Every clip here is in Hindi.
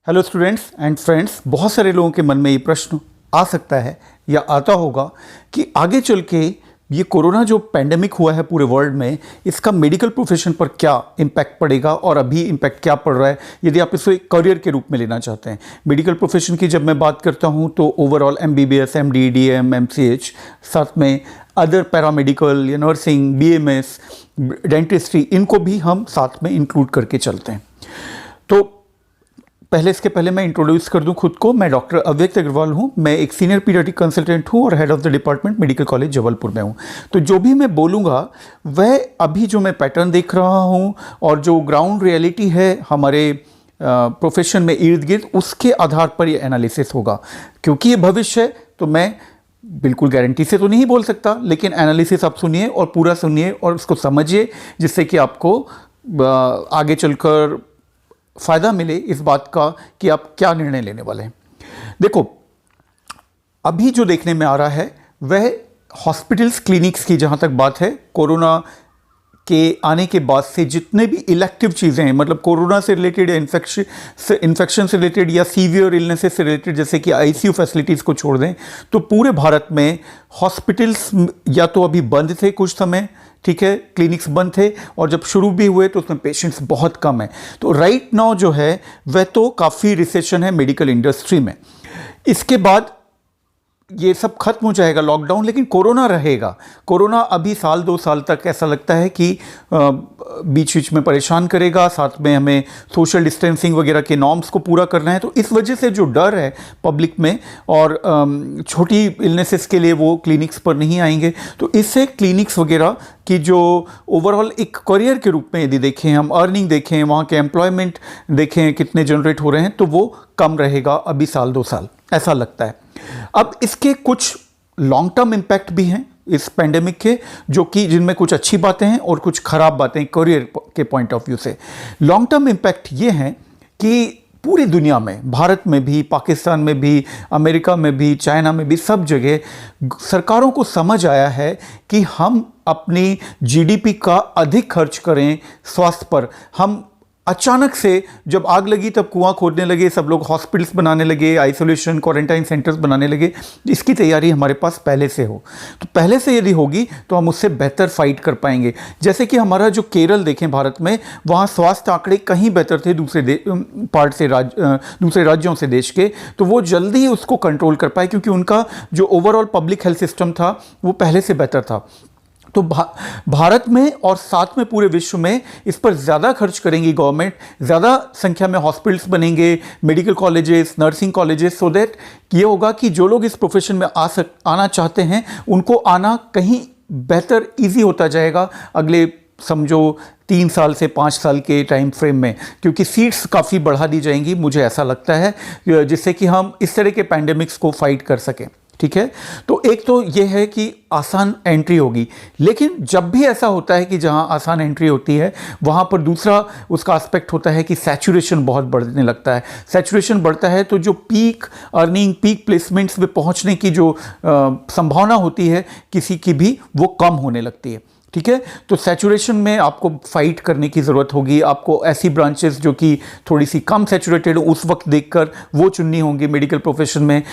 हेलो स्टूडेंट्स एंड फ्रेंड्स, बहुत सारे लोगों के मन में ये प्रश्न आ सकता है या आता होगा कि आगे चल के ये कोरोना जो पैंडेमिक हुआ है पूरे वर्ल्ड में, इसका मेडिकल प्रोफेशन पर क्या इम्पैक्ट पड़ेगा और अभी इम्पैक्ट क्या पड़ रहा है यदि आप इसको एक करियर के रूप में लेना चाहते हैं। मेडिकल प्रोफेशन की जब मैं बात करता हूँ तो overall MBBS, MD, DM, MCH, साथ में अदर पैरामेडिकल या नर्सिंग, BMS, डेंटिस्ट्री, इनको भी हम साथ में इंक्लूड करके चलते हैं। तो इसके पहले मैं इंट्रोड्यूस कर दूं खुद को। मैं डॉक्टर अव्यक्त अग्रवाल हूं। मैं एक सीनियर पीडियाट्रिक कंसल्टेंट हूं और head of the department medical college Jabalpur में हूं। तो जो भी मैं बोलूँगा वह अभी जो मैं पैटर्न देख रहा हूं और जो ग्राउंड रियलिटी है हमारे प्रोफेशन में इर्द गिर्द, उसके आधार पर ये एनालिसिस होगा। क्योंकि ये भविष्य है तो मैं बिल्कुल गारंटी से तो नहीं बोल सकता, लेकिन एनालिसिस आप सुनिए और पूरा सुनिए और उसको समझिए, जिससे कि आपको आगे चलकर फ़ायदा मिले इस बात का कि आप क्या निर्णय लेने वाले हैं। देखो, अभी जो देखने में आ रहा है वह हॉस्पिटल्स, क्लिनिक्स की जहाँ तक बात है, कोरोना के आने के बाद से जितने भी इलेक्टिव चीज़ें हैं, मतलब कोरोना से रिलेटेड या इन्फेक्शन से रिलेटेड या सीवियर इलनेसेस से रिलेटेड, जैसे कि ICU फैसिलिटीज़ को छोड़ दें तो पूरे भारत में हॉस्पिटल्स या तो अभी बंद थे कुछ समय, ठीक है, क्लिनिक्स बंद थे, और जब शुरू भी हुए तो उसमें पेशेंट्स बहुत कम है। तो राइट नाउ जो है वह तो काफ़ी रिसेशन है मेडिकल इंडस्ट्री में। इसके बाद ये सब खत्म हो जाएगा लॉकडाउन, लेकिन कोरोना रहेगा। कोरोना अभी साल 2 साल तक ऐसा लगता है कि बीच बीच में परेशान करेगा, साथ में हमें सोशल डिस्टेंसिंग वगैरह के नॉर्म्स को पूरा करना है। तो इस वजह से जो डर है पब्लिक में, और छोटी इलनेसेस के लिए वो क्लिनिक्स पर नहीं आएंगे, तो इससे क्लिनिक्स वगैरह की जो ओवरऑल एक करियर के रूप में यदि देखें, हम अर्निंग देखें, वहाँ के एम्प्लॉयमेंट देखें कितने जनरेट हो रहे हैं, तो वो कम रहेगा अभी साल 2 साल, ऐसा लगता है। अब इसके कुछ लॉन्ग टर्म इम्पैक्ट भी हैं इस पैंडेमिक के, जो कि जिनमें कुछ अच्छी बातें हैं और कुछ खराब बातें करियर के पॉइंट ऑफ व्यू से। लॉन्ग टर्म इम्पैक्ट ये हैं कि पूरी दुनिया में, भारत में भी, पाकिस्तान में भी, अमेरिका में भी, चाइना में भी, सब जगह सरकारों को समझ आया है कि हम अपनी GDP का अधिक खर्च करें स्वास्थ्य पर। हम अचानक से जब आग लगी तब कुआं खोदने लगे, सब लोग हॉस्पिटल्स बनाने लगे, आइसोलेशन क्वारंटाइन सेंटर्स बनाने लगे। इसकी तैयारी हमारे पास पहले से हो, तो पहले से यदि होगी तो हम उससे बेहतर फाइट कर पाएंगे। जैसे कि हमारा जो केरल देखें भारत में, वहाँ स्वास्थ्य आंकड़े कहीं बेहतर थे दूसरे राज्यों से देश के, तो वो जल्दी ही उसको कंट्रोल कर पाए, क्योंकि उनका जो ओवरऑल पब्लिक हेल्थ सिस्टम था वो पहले से बेहतर था। तो भारत में और साथ में पूरे विश्व में इस पर ज़्यादा खर्च करेंगी गवर्नमेंट, ज़्यादा संख्या में हॉस्पिटल्स बनेंगे, medical colleges, nursing colleges, so that ये होगा कि जो लोग इस प्रोफेशन में आना चाहते हैं उनको आना कहीं बेहतर ईजी होता जाएगा अगले समझो 3 साल से 5 साल के टाइम फ्रेम में, क्योंकि सीट्स काफ़ी बढ़ा दी जाएंगी, मुझे ऐसा लगता है, जिससे कि हम इस तरह के पैंडेमिक्स को फाइट कर सकें। ठीक है, तो एक तो ये है कि आसान एंट्री होगी, लेकिन जब भी ऐसा होता है कि जहां आसान एंट्री होती है वहां पर दूसरा उसका एस्पेक्ट होता है कि सैचुरेशन बहुत बढ़ने लगता है। सैचुरेशन बढ़ता है तो जो पीक अर्निंग, पीक प्लेसमेंट्स में पहुंचने की जो संभावना होती है किसी की भी, वो कम होने लगती है। ठीक है, तो सैचुरेशन में आपको फाइट करने की ज़रूरत होगी। आपको ऐसी ब्रांचेस जो कि थोड़ी सी कम सैचुरेटेड उस वक्त देखकर वो चुननी होंगी मेडिकल प्रोफेशन में।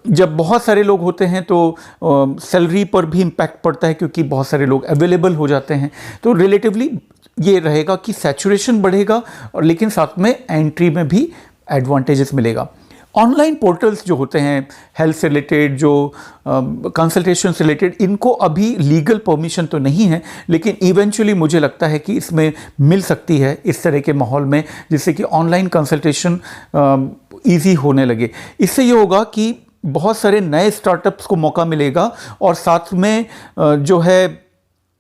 जब बहुत सारे लोग होते हैं तो सैलरी पर भी इम्पैक्ट पड़ता है, क्योंकि बहुत सारे लोग अवेलेबल हो जाते हैं। तो रिलेटिवली ये रहेगा कि सैचुरेशन बढ़ेगा, और लेकिन साथ में एंट्री में भी एडवांटेजेस मिलेगा। ऑनलाइन पोर्टल्स जो होते हैं हेल्थ से रिलेटेड, जो कंसल्टेशन से रिलेटेड, इनको अभी लीगल परमिशन तो नहीं है, लेकिन इवेंचुअली मुझे लगता है कि इसमें मिल सकती है इस तरह के माहौल में, जिससे कि ऑनलाइन कंसल्टेशन ईजी होने लगे। इससे ये होगा कि बहुत सारे नए स्टार्टअप्स को मौका मिलेगा, और साथ में जो है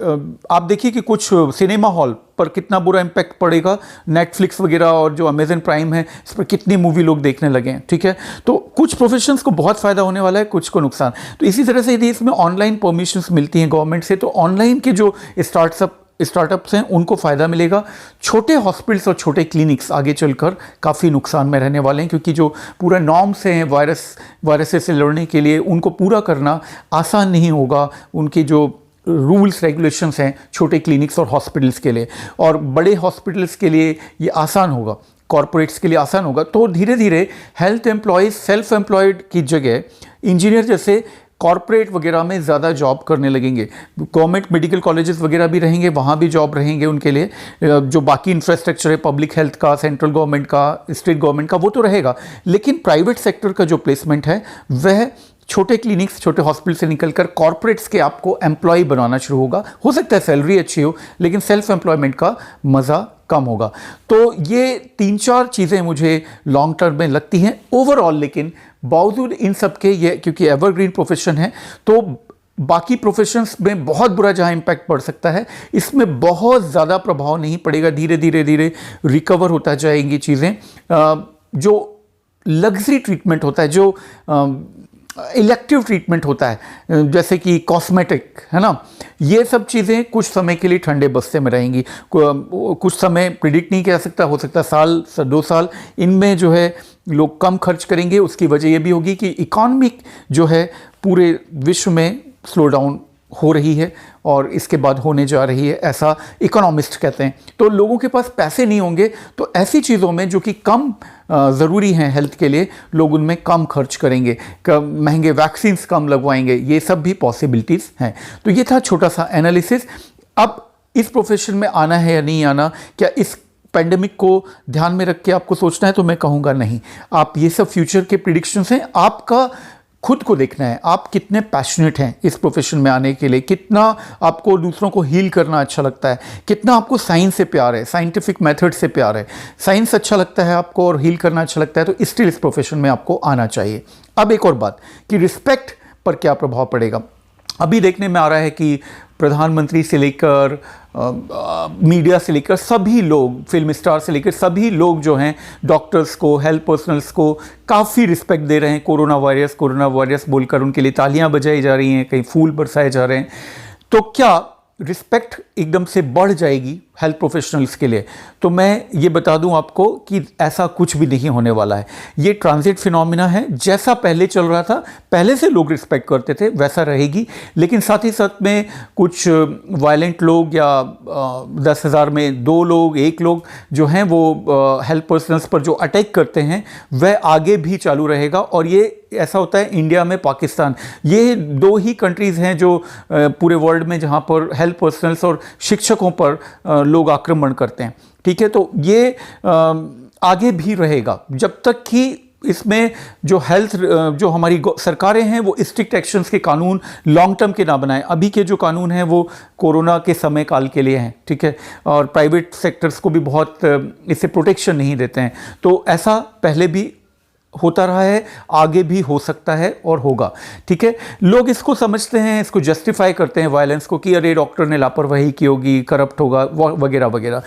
आप देखिए कि कुछ सिनेमा हॉल पर कितना बुरा इम्पैक्ट पड़ेगा। नेटफ्लिक्स वगैरह और जो अमेजन प्राइम है, इस पर कितनी मूवी लोग देखने लगे हैं। ठीक है, तो कुछ प्रोफेशंस को बहुत फ़ायदा होने वाला है, कुछ को नुकसान। तो इसी तरह से यदि इसमें ऑनलाइन परमिशंस मिलती हैं गवर्नमेंट से, तो ऑनलाइन के जो स्टार्टअप्स हैं उनको फ़ायदा मिलेगा। छोटे हॉस्पिटल्स और छोटे क्लिनिक्स आगे चलकर काफ़ी नुकसान में रहने वाले हैं, क्योंकि जो पूरा नॉर्म्स हैं वायरसेस से लड़ने के लिए, उनको पूरा करना आसान नहीं होगा। उनके जो रूल्स रेगुलेशंस हैं छोटे क्लिनिक्स और हॉस्पिटल्स के लिए, और बड़े हॉस्पिटल्स के लिए ये आसान होगा। कॉरपोरेट्स के लिए आसान होगा, तो धीरे धीरे हेल्थ एम्प्लॉयज़ सेल्फ एम्प्लॉयड की जगह इंजीनियर जैसे कॉरपोरेट वगैरह में ज़्यादा जॉब करने लगेंगे। गवर्नमेंट मेडिकल कॉलेजेस वगैरह भी रहेंगे, वहाँ भी जॉब रहेंगे उनके लिए। जो बाकी इंफ्रास्ट्रक्चर है पब्लिक हेल्थ का, सेंट्रल गवर्नमेंट का, स्टेट गवर्नमेंट का, वो तो रहेगा, लेकिन प्राइवेट सेक्टर का जो प्लेसमेंट है वह छोटे क्लिनिक्स, छोटे हॉस्पिटल से निकलकर कॉरपोरेट्स के आपको एम्प्लॉय बनाना शुरू होगा। हो सकता है सैलरी अच्छी हो, लेकिन सेल्फ एम्प्लॉयमेंट का मज़ा कम होगा। तो ये 3-4 चीज़ें मुझे लॉन्ग टर्म में लगती हैं ओवरऑल। लेकिन बावजूद इन सब के, ये क्योंकि एवरग्रीन प्रोफेशन है, तो बाकी प्रोफेशंस में बहुत बुरा जहाँ इम्पैक्ट पड़ सकता है, इसमें बहुत ज़्यादा प्रभाव नहीं पड़ेगा। धीरे धीरे धीरे रिकवर होता जाएंगी चीज़ें। जो लग्जरी ट्रीटमेंट होता है, जो इलेक्टिव ट्रीटमेंट होता है, जैसे कि कॉस्मेटिक, है ना, ये सब चीज़ें कुछ समय के लिए ठंडे बस्ते में रहेंगी। कुछ समय प्रिडिक्ट नहीं किया सकता, हो सकता है साल 2 साल, इनमें जो है लोग कम खर्च करेंगे। उसकी वजह ये भी होगी कि इकोनॉमिक जो है पूरे विश्व में स्लो डाउन हो रही है और इसके बाद होने जा रही है, ऐसा इकोनॉमिस्ट कहते हैं। तो लोगों के पास पैसे नहीं होंगे, तो ऐसी चीज़ों में जो कि कम ज़रूरी हैं हेल्थ के लिए, लोग उनमें कम खर्च करेंगे, महंगे वैक्सीन्स कम लगवाएंगे। ये सब भी पॉसिबिलिटीज़ हैं। तो ये था छोटा सा एनालिसिस। अब इस प्रोफेशन में आना है या नहीं आना, क्या इस पेंडेमिक को ध्यान में रख के आपको सोचना है, तो मैं कहूँगा नहीं। आप ये सब फ्यूचर के प्रिडिक्शंस हैं, आपका खुद को देखना है आप कितने पैशनेट हैं इस प्रोफेशन में आने के लिए, कितना आपको दूसरों को हील करना अच्छा लगता है, कितना आपको साइंस से प्यार है, साइंटिफिक मेथड से प्यार है। साइंस अच्छा लगता है आपको और हील करना अच्छा लगता है, तो स्टिल इस प्रोफेशन में आपको आना चाहिए। अब एक और बात कि रिस्पेक्ट पर क्या प्रभाव पड़ेगा। अभी देखने में आ रहा है कि प्रधानमंत्री से लेकर मीडिया से लेकर सभी लोग, फिल्म स्टार से लेकर सभी लोग जो हैं डॉक्टर्स को, हेल्थ पर्सनल्स को काफ़ी रिस्पेक्ट दे रहे हैं। कोरोना वायरस बोलकर उनके लिए तालियां बजाई जा रही हैं, कहीं फूल बरसाए जा रहे हैं। तो क्या रिस्पेक्ट एकदम से बढ़ जाएगी हेल्थ प्रोफेशनल्स के लिए? तो मैं ये बता दूं आपको कि ऐसा कुछ भी नहीं होने वाला है। ये ट्रांजिट फिनोमिना है। जैसा पहले चल रहा था, पहले से लोग रिस्पेक्ट करते थे, वैसा रहेगी। लेकिन साथ ही साथ में कुछ वायलेंट लोग या 10,000 में 2 लोग, 1 लोग जो हैं वो हेल्थ पर्सनल्स पर जो अटैक करते हैं, वह आगे भी चालू रहेगा। और ये ऐसा होता है इंडिया में, पाकिस्तान, ये 2 ही कंट्रीज़ हैं जो पूरे वर्ल्ड में जहाँ पर हेल्थ पर्सनल्स और शिक्षकों पर लोग आक्रमण करते हैं। ठीक है, तो ये आगे भी रहेगा जब तक कि इसमें जो हेल्थ, जो हमारी सरकारें हैं वो स्ट्रिक्ट एक्शंस के कानून लॉन्ग टर्म के ना बनाएं। अभी के जो कानून हैं वो कोरोना के समय काल के लिए हैं, ठीक है, और प्राइवेट सेक्टर्स को भी बहुत इससे प्रोटेक्शन नहीं देते हैं। तो ऐसा पहले भी होता रहा है, आगे भी हो सकता है और होगा। ठीक है, लोग इसको समझते हैं, इसको जस्टिफाई करते हैं वायलेंस को कि अरे डॉक्टर ने लापरवाही की होगी, करप्ट होगा वगैरह वगैरह।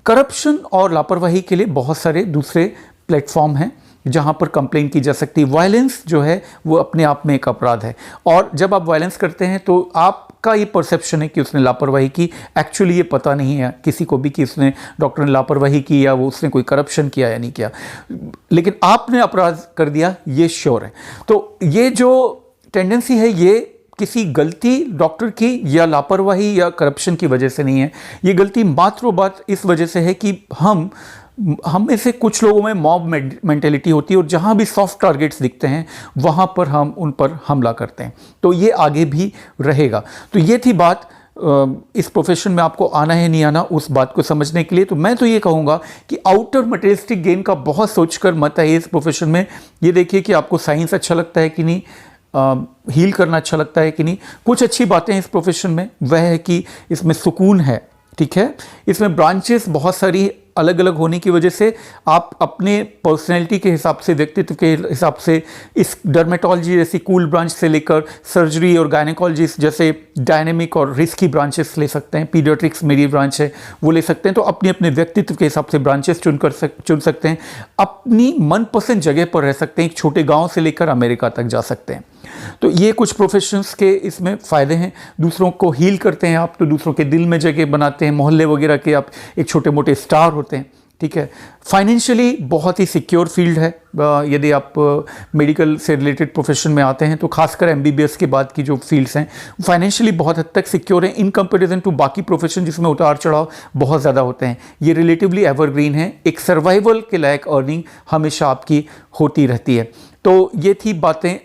करप्शन और लापरवाही के लिए बहुत सारे दूसरे प्लेटफॉर्म हैं जहां पर कंप्लेन की जा सकती है। वायलेंस जो है वो अपने आप में एक अपराध है, और जब आप वायलेंस करते हैं तो आपका ये परसेप्शन है कि उसने लापरवाही की, एक्चुअली ये पता नहीं है किसी को भी कि उसने, डॉक्टर ने लापरवाही की या वो उसने कोई करप्शन किया या नहीं किया, लेकिन आपने अपराध कर दिया, ये श्योर है। तो ये जो टेंडेंसी है ये किसी गलती डॉक्टर की या लापरवाही या करप्शन की वजह से नहीं है। ये गलती मात्र बात इस वजह से है कि हम में से कुछ लोगों में मॉब मेंटेलिटी होती है, और जहाँ भी सॉफ्ट टारगेट्स दिखते हैं वहाँ पर हम उन पर हमला करते हैं। तो ये आगे भी रहेगा। तो ये थी बात इस प्रोफेशन में आपको आना है नहीं आना, उस बात को समझने के लिए। तो मैं तो ये कहूँगा कि आउटर मटेरियलिस्टिक गेन का बहुत सोचकर मत आइए इस प्रोफेशन में। ये देखिए कि आपको साइंस अच्छा लगता है कि नहीं, हील करना अच्छा लगता है कि नहीं। कुछ अच्छी बातें इस प्रोफेशन में वह है कि इसमें सुकून है, ठीक है, इसमें ब्रांचेस बहुत सारी अलग अलग होने की वजह से आप अपने पर्सनैलिटी के हिसाब से, व्यक्तित्व के हिसाब से इस डर्मेटोलॉजी जैसी कूल ब्रांच से लेकर सर्जरी और गायनेकोलॉजी जैसे डायनेमिक और रिस्की ब्रांचेस ले सकते हैं। पीडियाट्रिक्स मेरी ब्रांच है, वो ले सकते हैं। तो अपने अपने व्यक्तित्व के हिसाब से ब्रांचेस चुन सकते हैं, अपनी मनपसंद जगह पर रह सकते हैं, एक छोटे गाँव से लेकर अमेरिका तक जा सकते हैं। तो ये कुछ प्रोफेशंस के इसमें फ़ायदे हैं। दूसरों को हील करते हैं आप, तो दूसरों के दिल में जगह बनाते हैं। मोहल्ले वगैरह के आप एक छोटे मोटे स्टार होते हैं, ठीक है। फाइनेंशियली बहुत ही सिक्योर फील्ड है। यदि आप मेडिकल से रिलेटेड प्रोफेशन में आते हैं तो खासकर एमबीबीएस के बाद की जो फील्ड्स हैं फाइनेंशियली बहुत हद तक सिक्योर हैं इन कंपैरिजन टू बाकी प्रोफेशन जिसमें उतार चढ़ाव बहुत ज़्यादा होते हैं। ये रिलेटिवली एवरग्रीन है, एक सर्वाइवल के लायक अर्निंग हमेशा आपकी होती रहती है। तो ये थी बातें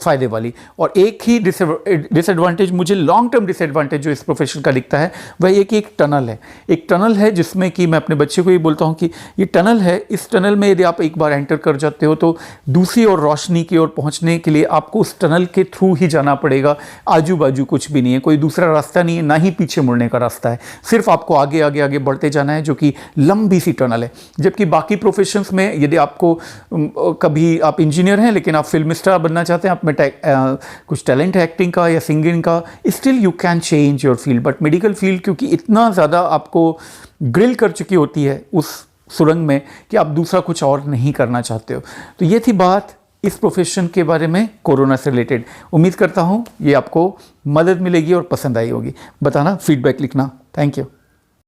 फ़ायदे वाली। और एक ही डिसएडवांटेज मुझे लॉन्ग टर्म डिसएडवांटेज जो इस प्रोफेशन का दिखता है वह ये कि एक टनल है जिसमें कि मैं अपने बच्चे को ये बोलता हूँ कि ये टनल है, इस टनल में यदि आप एक बार एंटर कर जाते हो तो दूसरी ओर रोशनी की ओर पहुँचने के लिए आपको उस टनल के थ्रू ही जाना पड़ेगा। आजू बाजू कुछ भी नहीं है, कोई दूसरा रास्ता नहीं है, ना ही पीछे मुड़ने का रास्ता है, सिर्फ आपको आगे आगे आगे बढ़ते जाना है, जो कि लंबी सी टनल है। जबकि बाकी प्रोफेशंस में यदि आपको कभी आप इंजीनियर हैं लेकिन आप फिल्म स्टार बनना चाहते हैं, आप में कुछ टैलेंट है एक्टिंग का या सिंगिंग का, still you can change your field. But medical field क्योंकि इतना ज़्यादा आपको ग्रिल कर चुकी होती है उस सुरंग में कि आप दूसरा कुछ और नहीं करना चाहते हो। तो ये थी बात इस प्रोफेशन के बारे में कोरोना से रिलेटेड। उम्मीद करता हूँ ये आपको मदद मिलेगी और पसंद आई होगी। बताना, फीडबैक लिखना। Thank you.